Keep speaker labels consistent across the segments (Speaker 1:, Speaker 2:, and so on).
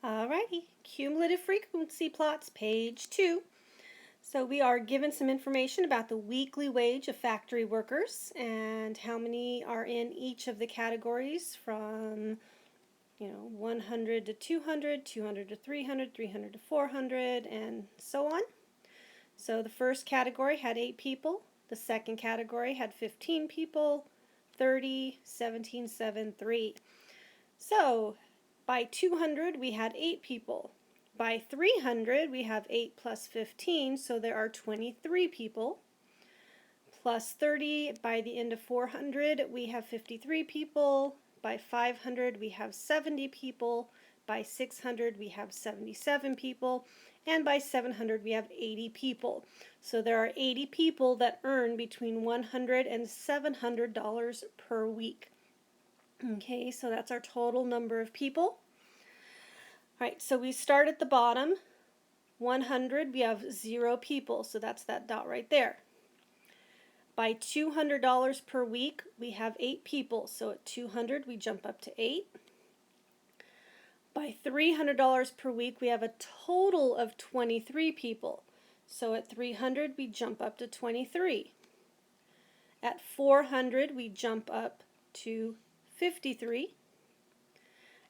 Speaker 1: Alrighty, cumulative frequency plots, page 2. So we are given some information about the weekly wage of factory workers and how many are in each of the categories from 100 to 200, 200 to 300, 300 to 400, and so on. So the first category had 8 people, the second category had 15 people, 30, 17, 7, 3. So by 200 we had 8 people. By 300 we have 8 plus 15, so there are 23 people. Plus 30, by the end of 400 we have 53 people. By 500 we have 70 people. By 600 we have 77 people. And by 700 we have 80 people. So there are 80 people that earn between $100 and $700 per week. Okay, so that's our total number of people. All right, so we start at the bottom. 100, we have 0 people, so that's that dot right there. By $200 per week, we have 8 people, so at 200 we jump up to 8. By $300 per week, we have a total of 23 people, so at 300 we jump up to 23. At 400 we jump up to 53.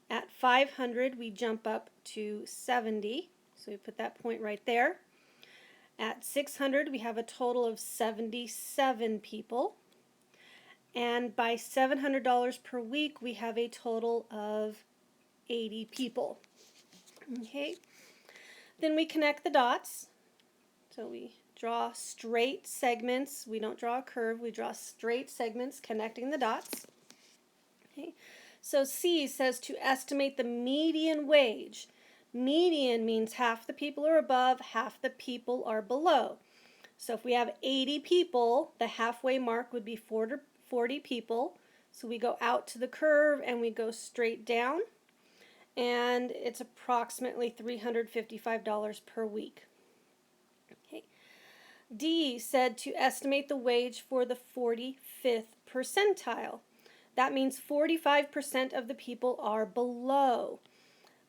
Speaker 1: At 500 we jump up to 70, so we put that point right there. At 600 we have a total of 77 people, and by $700 per week we have a total of 80 people. Okay, then we connect the dots. So we draw straight segments. We don't draw a curve, we draw straight segments connecting the dots. Okay. So C says to estimate the median wage. Median means half the people are above, half the people are below. So if we have 80 people, the halfway mark would be 40 people. So we go out to the curve and we go straight down, and it's approximately $355 per week. Okay. D said to estimate the wage for the 45th percentile. That means 45% of the people are below.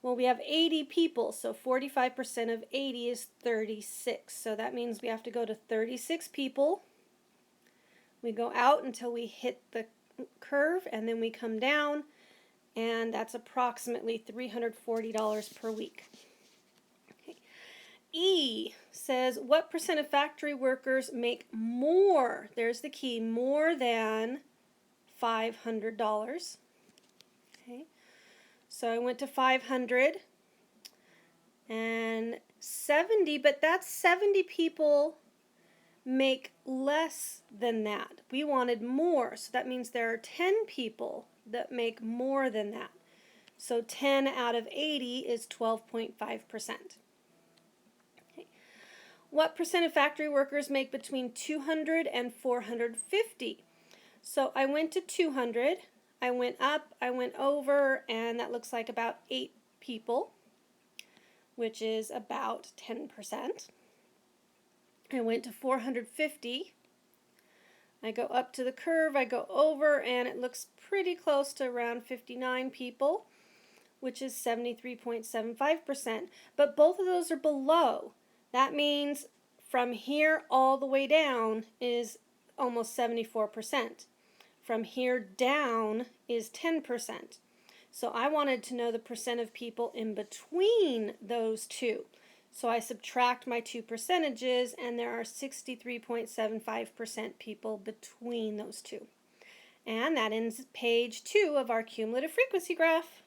Speaker 1: Well, we have 80 people, so 45% of 80 is 36. So that means we have to go to 36 people. We go out until we hit the curve, and then we come down, and that's approximately $340 per week. Okay. E says, what percent of factory workers make more, there's the key, more than $500? Okay. So I went to 500 and 70, but that's 70 people make less than that. We wanted more, so that means there are 10 people that make more than that. So 10 out of 80 is 12.5%. Okay. What percent of factory workers make between 200 and 450? So I went to 200, I went up, I went over, and that looks like about 8 people, which is about 10%. I went to 450, I go up to the curve, I go over, and it looks pretty close to around 59 people, which is 73.75%. But both of those are below. That means from here all the way down is almost 74%. From here down is 10%. So I wanted to know the percent of people in between those two. So I subtract my two percentages, and there are 63.75% people between those two. And that ends page 2 of our cumulative frequency graph.